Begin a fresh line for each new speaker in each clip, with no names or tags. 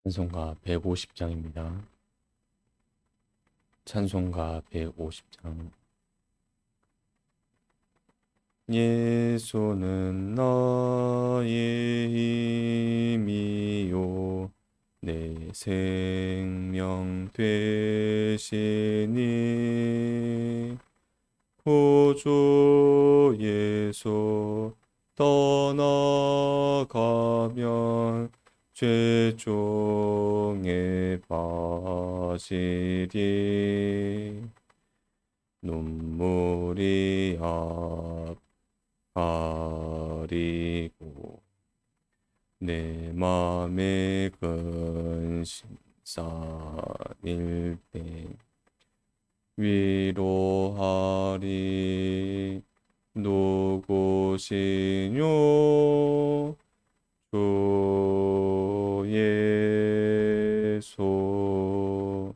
찬송가 150장입니다. 찬송가 150장. 예수는 나의 힘이요 내 생명 되시니 구주 예수 떠나가면 죄중에 빠지리 눈물이 가리고 내 맘에 근심 쌓일 때 위로하리 누구시뇨 주 예수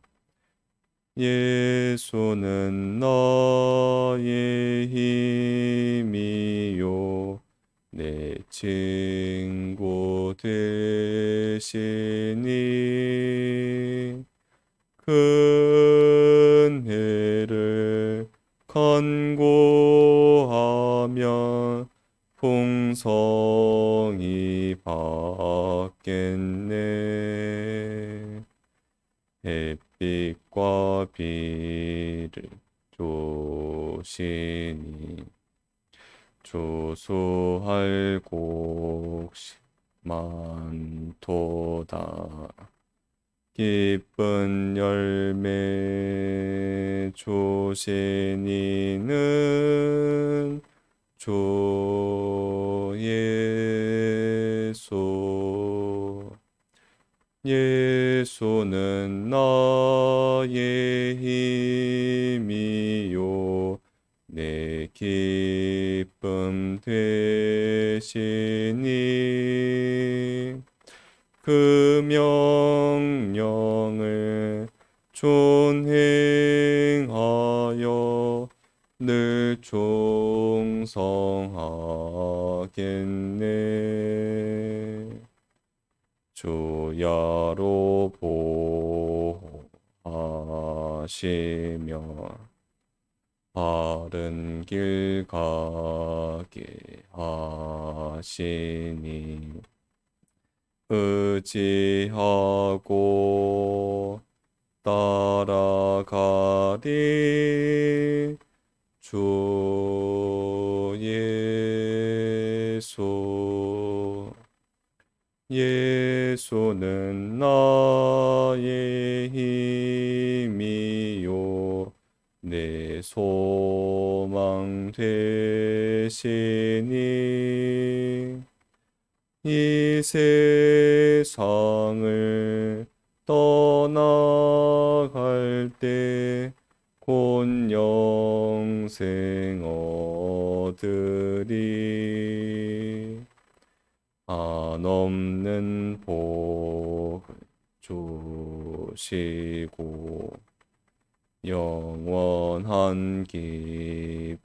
예수는 나의 힘이요 내 친구 되시니 큰 해를 간구하면 풍성이 받겠네. 햇빛과 비를 조시니 조수할 곳이 많도다. 기쁜 열매 주신 이는 주 예수 예수는 나의 힘이요 내 기쁨 되시니 그 명령을 준행하여 늘 충성하겠네. 주야로 보호하시며 바른 길 가게 하시니 의지하고 따라가리 주 예수 예수는 나의 힘이요 내 소망 되시니 이 세상을 떠나갈 때 곧 영생 얻으리 한없는 복을 주시고 영원한 기쁨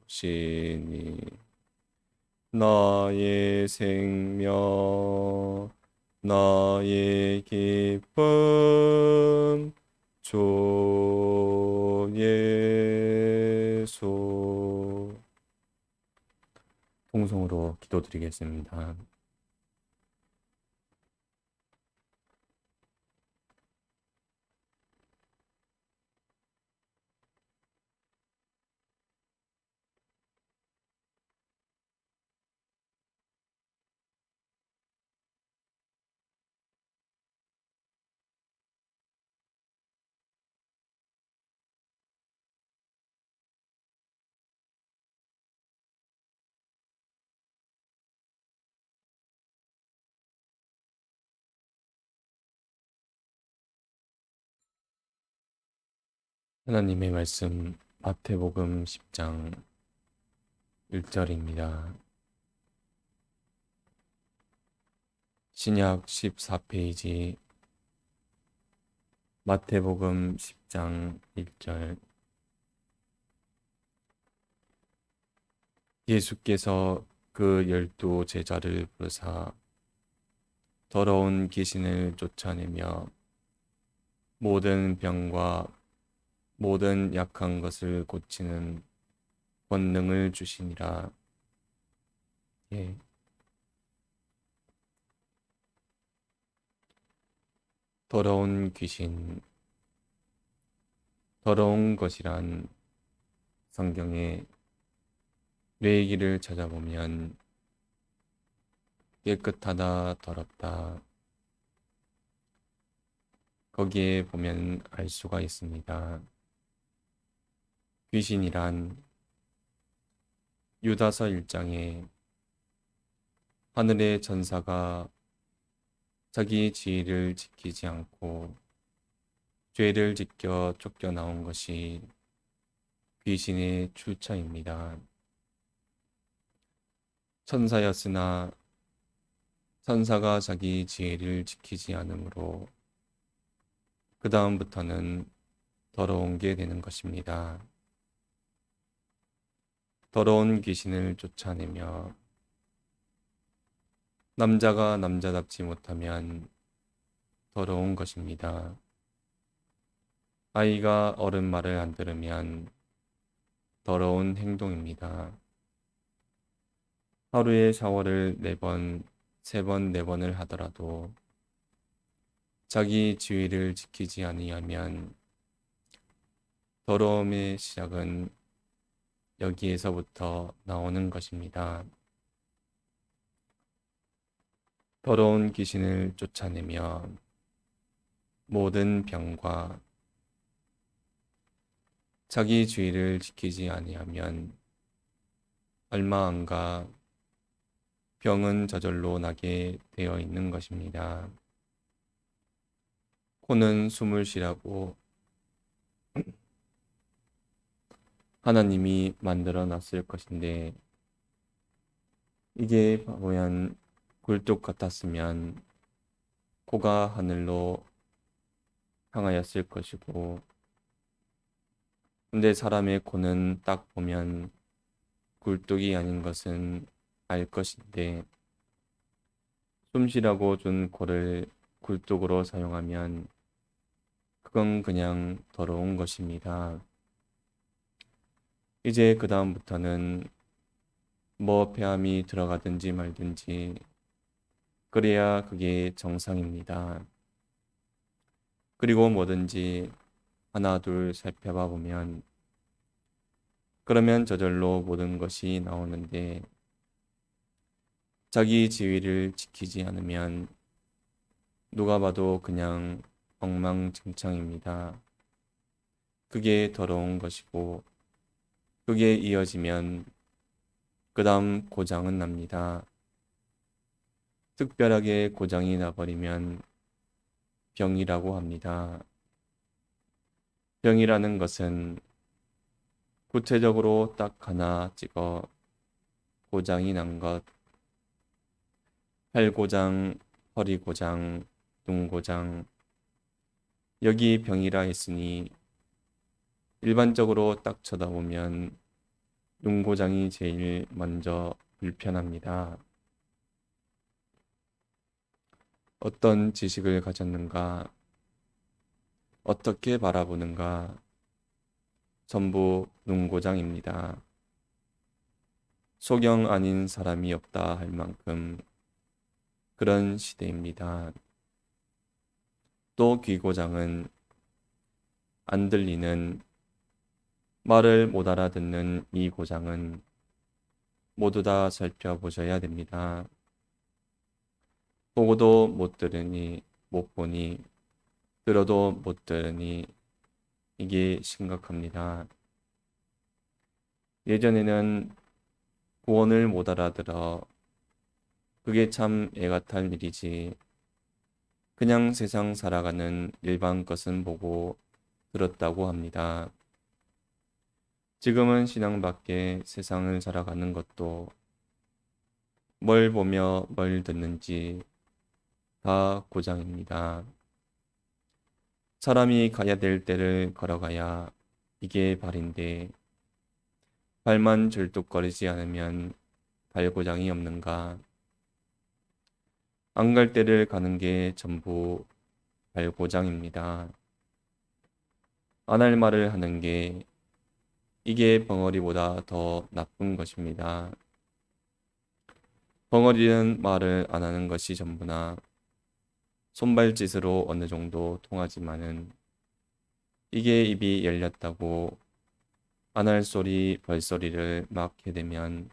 주시니 나의 생명 나의 기쁨 주 예수. 통성으로 기도드리겠습니다. 하나님의 말씀 마태복음 10장 1절입니다. 신약 14페이지 마태복음 10장 1절. 예수께서 그 12 제자를 부르사 더러운 귀신을 쫓아내며 모든 병과 모든 약한 것을 고치는 권능을 주시니라. 예. 더러운 귀신, 더러운 것이란 성경에 뇌기를 찾아보면 깨끗하다, 더럽다. 거기에 보면 알 수가 있습니다. 귀신이란 유다서 1장에 하늘의 전사가 자기 지위를 지키지 않고 죄를 지켜 쫓겨나온 것이 귀신의 출처입니다. 천사였으나 천사가 자기 지혜를 지키지 않으므로 그 다음부터는 더러운 게 되는 것입니다. 더러운 귀신을 쫓아내며 남자가 남자답지 못하면 더러운 것입니다. 아이가 어른 말을 안 들으면 더러운 행동입니다. 하루에 샤워를 4번, 3번, 4번을 하더라도 자기 지위를 지키지 아니하면 더러움의 시작은 여기에서부터 나오는 것입니다. 더러운 귀신을 쫓아내며 모든 병과 자기 주의를 지키지 아니하면 얼마 안가 병은 저절로 나게 되어 있는 것입니다. 코는 숨을 쉬라고 하나님이 만들어 놨을 것인데 이게 보면 굴뚝 같았으면 코가 하늘로 향하였을 것이고 근데 사람의 코는 딱 보면 굴뚝이 아닌 것은 알 것인데 숨 쉬라고 준 코를 굴뚝으로 사용하면 그건 그냥 더러운 것입니다. 이제 그 다음부터는 뭐 폐암이 들어가든지 말든지 그래야 그게 정상입니다. 그리고 뭐든지 하나 둘 살펴봐 보면 그러면 저절로 모든 것이 나오는데 자기 지위를 지키지 않으면 누가 봐도 그냥 엉망진창입니다. 그게 더러운 것이고 그게 이어지면 그 다음 고장은 납니다. 특별하게 고장이 나버리면 병이라고 합니다. 병이라는 것은 구체적으로 딱 하나 찍어 고장이 난 것, 팔고장, 허리고장, 눈고장, 여기 병이라 했으니 일반적으로 딱 쳐다보면 눈고장이 제일 먼저 불편합니다. 어떤 지식을 가졌는가, 어떻게 바라보는가, 전부 눈고장입니다. 소경 아닌 사람이 없다 할 만큼 그런 시대입니다. 또 귀고장은 안 들리는 말을 못 알아듣는 이 고장은 모두 다 살펴보셔야 됩니다. 보고도 못 들으니 못 보니 들어도 못 들으니 이게 심각합니다. 예전에는 구원을 못 알아들어 그게 참 애가 탈 일이지 그냥 세상 살아가는 일반 것은 보고 들었다고 합니다. 지금은 신앙 밖에 세상을 살아가는 것도 뭘 보며 뭘 듣는지 다 고장입니다. 사람이 가야 될 때를 걸어가야 이게 발인데 발만 절뚝거리지 않으면 발고장이 없는가? 안 갈 데를 가는 게 전부 발고장입니다. 안 할 말을 하는 게 이게 벙어리보다 더 나쁜 것입니다. 벙어리는 말을 안 하는 것이 전부나 손발짓으로 어느 정도 통하지만은 이게 입이 열렸다고 안 할 소리 벌소리를 막 해대면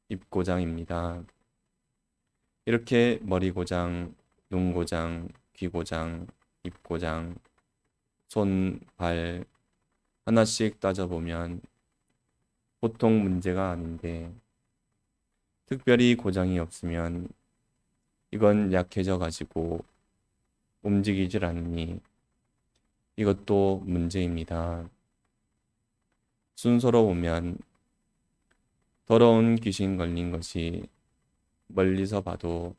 입고장입니다. 이렇게 머리고장, 눈고장, 귀고장, 입고장, 손, 발 하나씩 따져보면 보통 문제가 아닌데 특별히 고장이 없으면 이건 약해져 가지고 움직이질 않으니 이것도 문제입니다. 순서로 보면 더러운 귀신 걸린 것이 멀리서 봐도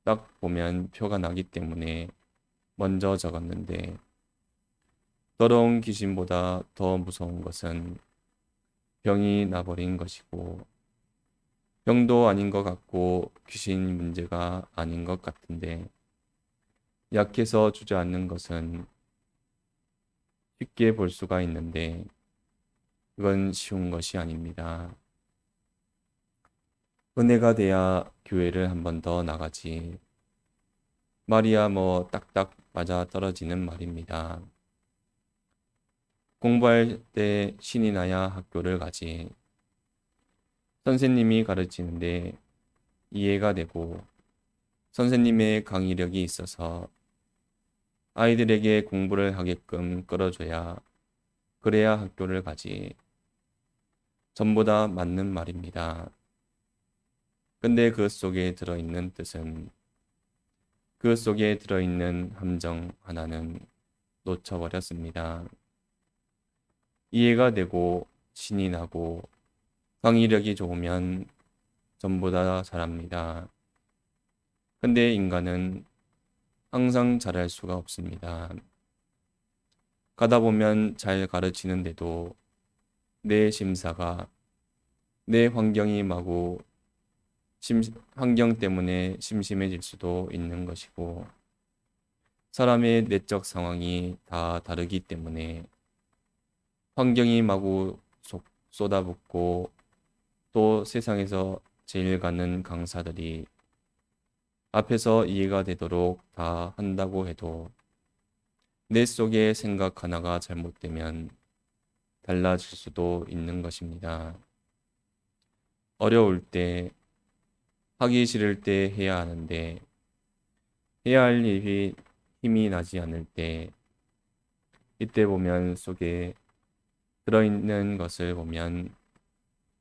딱 보면 표가 나기 때문에 먼저 적었는데 더러운 귀신보다 더 무서운 것은 병이 나버린 것이고 병도 아닌 것 같고 귀신 문제가 아닌 것 같은데 약해서 주저앉는 것은 쉽게 볼 수가 있는데 그건 쉬운 것이 아닙니다. 은혜가 돼야 교회를 한 번 더 나가지. 말이야 뭐 딱딱 맞아 떨어지는 말입니다. 공부할 때 신이 나야 학교를 가지. 선생님이 가르치는데 이해가 되고 선생님의 강의력이 있어서 아이들에게 공부를 하게끔 끌어줘야 그래야 학교를 가지. 전부 다 맞는 말입니다. 근데 그 속에 들어있는 뜻은 그 속에 들어있는 함정 하나는 놓쳐버렸습니다. 이해가 되고 신이 나고 강의력이 좋으면 전부 다 잘합니다. 근데 인간은 항상 잘할 수가 없습니다. 가다 보면 잘 가르치는데도 내 심사가 내 환경이 마구 환경 때문에 심심해질 수도 있는 것이고 사람의 내적 상황이 다 다르기 때문에 환경이 마구 쏟아붓고 또 세상에서 제일 가는 강사들이 앞에서 이해가 되도록 다 한다고 해도 내 속의 생각 하나가 잘못되면 달라질 수도 있는 것입니다. 어려울 때, 하기 싫을 때 해야 하는데 해야 할 일이 힘이 나지 않을 때 이때 보면 속에 들어있는 것을 보면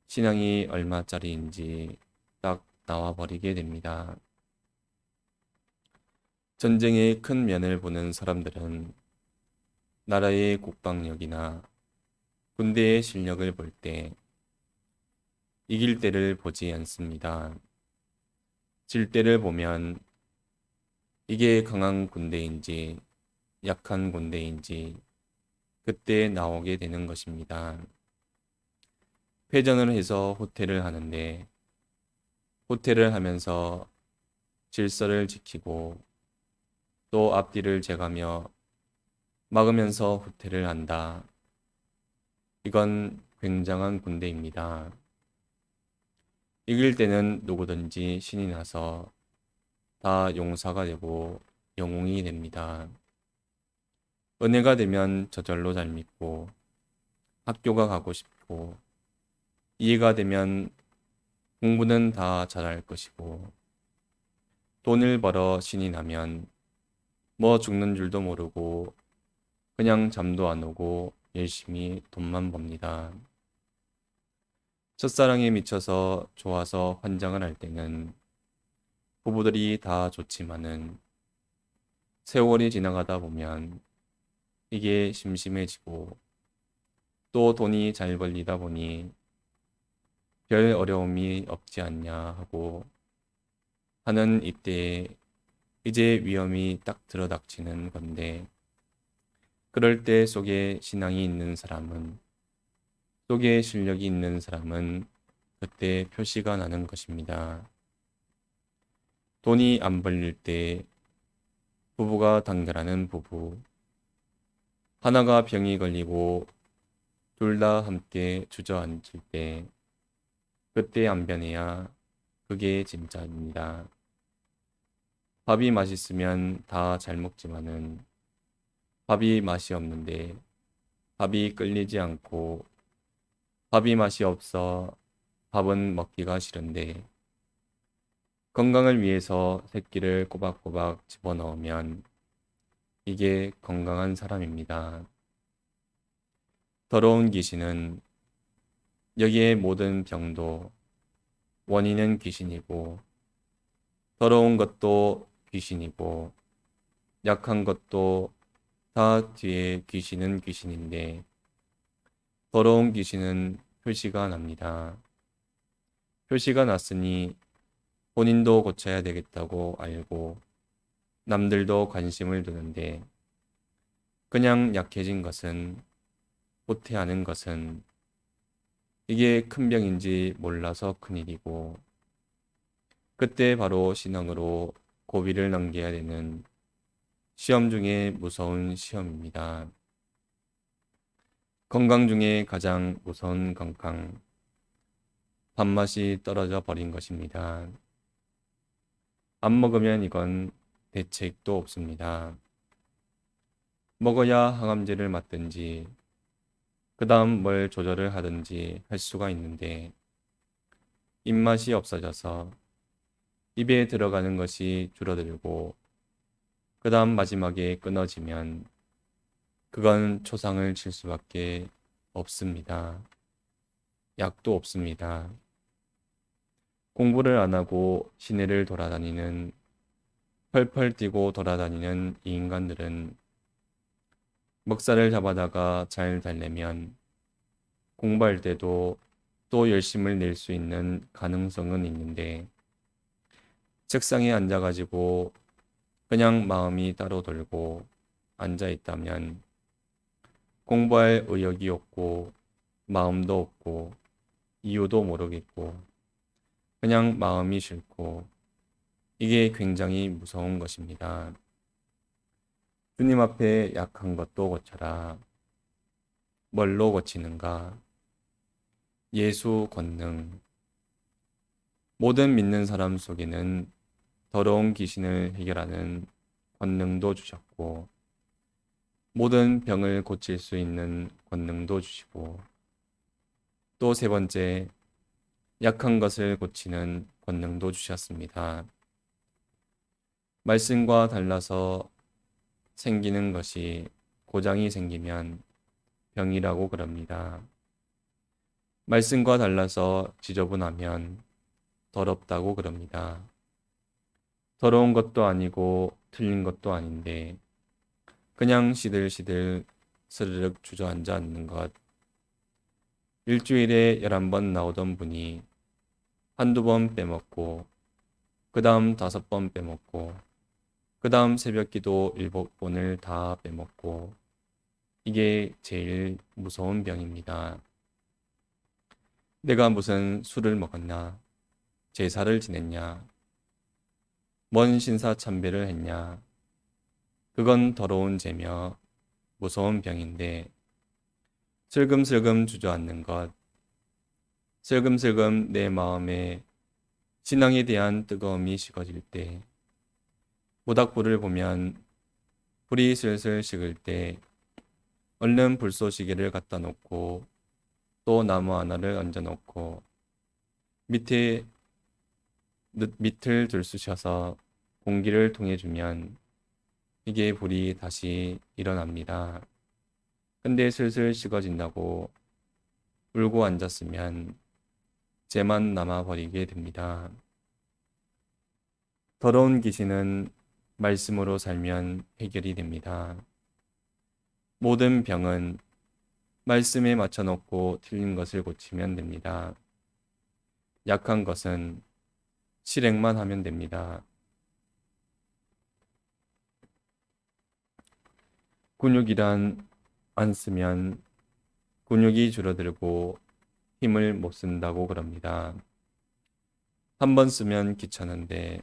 신앙이 얼마짜리인지 딱 나와버리게 됩니다. 전쟁의 큰 면을 보는 사람들은 나라의 국방력이나 군대의 실력을 볼 때 이길 때를 보지 않습니다. 질 때를 보면 이게 강한 군대인지 약한 군대인지 그때 나오게 되는 것입니다. 패전을 해서 호퇴를 하는데 호퇴를 하면서 질서를 지키고 또 앞뒤를 재가며 막으면서 후퇴를 한다. 이건 굉장한 군대입니다. 이길 때는 누구든지 신이 나서 다 용사가 되고 영웅이 됩니다. 은혜가 되면 저절로 잘 믿고 학교가 가고 싶고 이해가 되면 공부는 다 잘할 것이고 돈을 벌어 신이 나면 뭐 죽는 줄도 모르고 그냥 잠도 안 오고 열심히 돈만 법니다. 첫사랑에 미쳐서 좋아서 환장을 할 때는 부부들이 다 좋지만은 세월이 지나가다 보면 이게 심심해지고 또 돈이 잘 벌리다 보니 별 어려움이 없지 않냐 하고 하는 이때에 이제 위험이 딱 들어닥치는 건데 그럴 때 속에 신앙이 있는 사람은 속에 실력이 있는 사람은 그때 표시가 나는 것입니다. 돈이 안 벌릴 때 부부가 단결하는 부부. 하나가 병이 걸리고 둘 다 함께 주저앉을 때 그때 안 변해야 그게 진짜입니다. 밥이 맛있으면 다 잘 먹지만은 밥이 맛이 없는데 밥이 끌리지 않고 밥이 맛이 없어 밥은 먹기가 싫은데 건강을 위해서 새끼를 꼬박꼬박 집어넣으면 이게 건강한 사람입니다. 더러운 귀신은 여기에 모든 병도 원인은 귀신이고 더러운 것도 귀신이고 약한 것도 다 뒤에 귀신은 귀신인데 더러운 귀신은 표시가 납니다. 표시가 났으니 본인도 고쳐야 되겠다고 알고 남들도 관심을 두는데 그냥 약해진 것은 후퇴하는 것은 이게 큰 병인지 몰라서 큰일이고 그때 바로 신앙으로 고비를 넘겨야 되는 시험 중에 무서운 시험입니다. 건강 중에 가장 무서운 건강, 밥맛이 떨어져 버린 것입니다. 안 먹으면 이건 대책도 없습니다. 먹어야 항암제를 맞든지 그 다음 뭘 조절을 하든지 할 수가 있는데 입맛이 없어져서 입에 들어가는 것이 줄어들고 그 다음 마지막에 끊어지면 그건 초상을 칠 수밖에 없습니다. 약도 없습니다. 공부를 안 하고 시내를 돌아다니는 펄펄 뛰고 돌아다니는 이 인간들은 먹살을 잡아다가 잘 달래면 공부할 때도 또 열심을 낼 수 있는 가능성은 있는데 책상에 앉아가지고 그냥 마음이 따로 돌고 앉아 있다면 공부할 의욕이 없고 마음도 없고 이유도 모르겠고 그냥 마음이 싫고 이게 굉장히 무서운 것입니다. 주님 앞에 약한 것도 고쳐라. 뭘로 고치는가? 예수 권능. 모든 믿는 사람 속에는 더러운 귀신을 해결하는 권능도 주셨고 모든 병을 고칠 수 있는 권능도 주시고 또 세 번째 약한 것을 고치는 권능도 주셨습니다. 말씀과 달라서 생기는 것이 고장이 생기면 병이라고 그럽니다. 말씀과 달라서 지저분하면 더럽다고 그럽니다. 더러운 것도 아니고 틀린 것도 아닌데 그냥 시들시들 스르륵 주저앉아 있는 것. 일주일에 11번 나오던 분이 한두 번 빼먹고 그 다음 5번 빼먹고 그 다음 새벽기도 7번을 다 빼먹고 이게 제일 무서운 병입니다. 내가 무슨 술을 먹었냐, 제사를 지냈냐, 뭔 신사참배를 했냐, 그건 더러운 죄며 무서운 병인데 슬금슬금 주저앉는 것, 슬금슬금 내 마음에 신앙에 대한 뜨거움이 식어질 때 모닥불을 보면 불이 슬슬 식을 때 얼른 불쏘시개를 갖다 놓고 또 나무 하나를 얹어 놓고 밑에 밑을 들쑤셔서 공기를 통해 주면 이게 불이 다시 일어납니다. 근데 슬슬 식어진다고 울고 앉았으면 죄만 남아버리게 됩니다. 더러운 귀신은 말씀으로 살면 해결이 됩니다. 모든 병은 말씀에 맞춰놓고 틀린 것을 고치면 됩니다. 약한 것은 실행만 하면 됩니다. 근육이란 안 쓰면 근육이 줄어들고 힘을 못 쓴다고 그럽니다. 한 번 쓰면 귀찮은데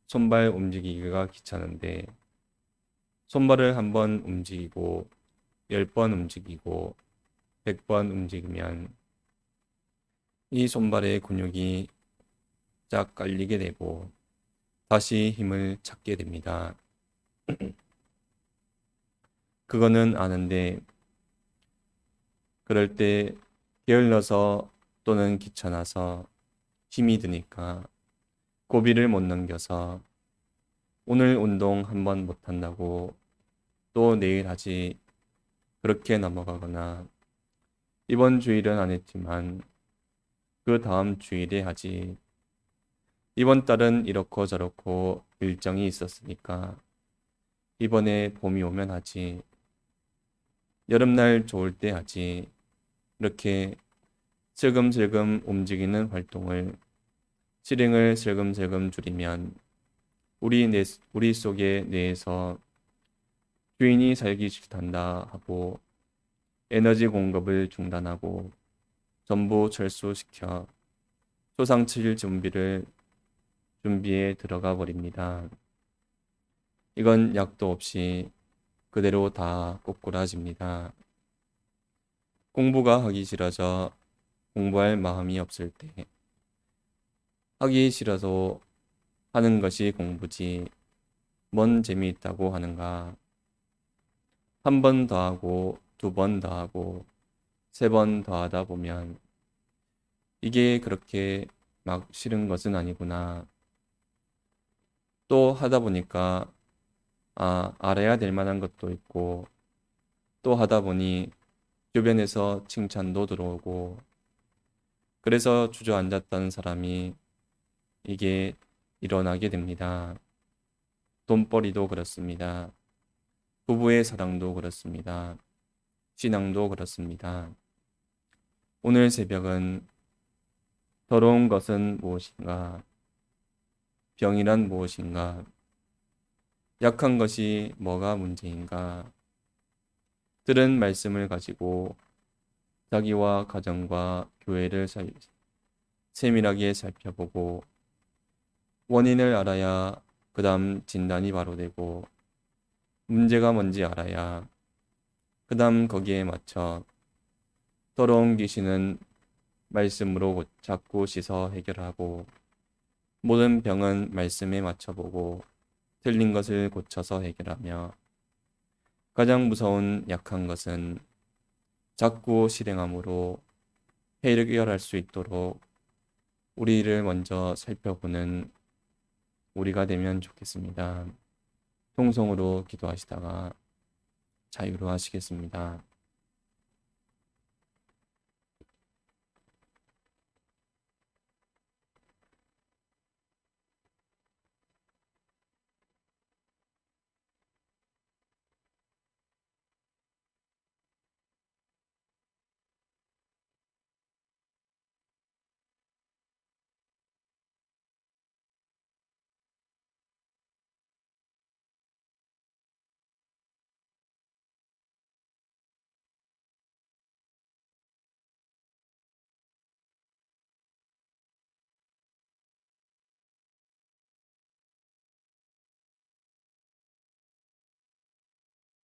손발 움직이기가 귀찮은데 손발을 한 번 움직이고 10번 움직이고 100번 움직이면 이 손발의 근육이 쫙 깔리게 되고 다시 힘을 찾게 됩니다. 그거는 아는데 그럴 때 게을러서 또는 귀찮아서 힘이 드니까 고비를 못 넘겨서 오늘 운동 한 번 못 한다고 또 내일 하지 그렇게 넘어가거나 이번 주일은 안 했지만 그 다음 주일에 하지 이번 달은 이렇고 저렇고 일정이 있었으니까 이번에 봄이 오면 하지 여름날 좋을 때 하지 이렇게 슬금슬금 움직이는 활동을 실행을 슬금슬금 줄이면 우리 속의 뇌에서 주인이 살기 싫단다 하고 에너지 공급을 중단하고 전부 철수시켜 소상칠 준비에 들어가 버립니다. 이건 약도 없이 그대로 다 꼬꾸라집니다. 공부가 하기 싫어져 공부할 마음이 없을 때 하기 싫어도 하는 것이 공부지 뭔 재미있다고 하는가. 한 번 더 하고 두 번 더 하고 세 번 더 하다 보면 이게 그렇게 막 싫은 것은 아니구나. 또 하다 보니까 알아야 될 만한 것도 있고 또 하다 보니 주변에서 칭찬도 들어오고 그래서 주저앉았던 사람이 이게 일어나게 됩니다. 돈벌이도 그렇습니다. 부부의 사랑도 그렇습니다. 신앙도 그렇습니다. 오늘 새벽은 더러운 것은 무엇인가? 병이란 무엇인가? 약한 것이 뭐가 문제인가? 들은 말씀을 가지고 자기와 가정과 교회를 세밀하게 살펴보고 원인을 알아야 그 다음 진단이 바로 되고 문제가 뭔지 알아야 그 다음 거기에 맞춰 더러운 귀신은 말씀으로 자꾸 씻어 해결하고 모든 병은 말씀에 맞춰보고 틀린 것을 고쳐서 해결하며 가장 무서운 약한 것은 자꾸 실행함으로 해결할 수 있도록 우리를 먼저 살펴보는 우리가 되면 좋겠습니다. 통성으로 기도하시다가 자유로 하시겠습니다.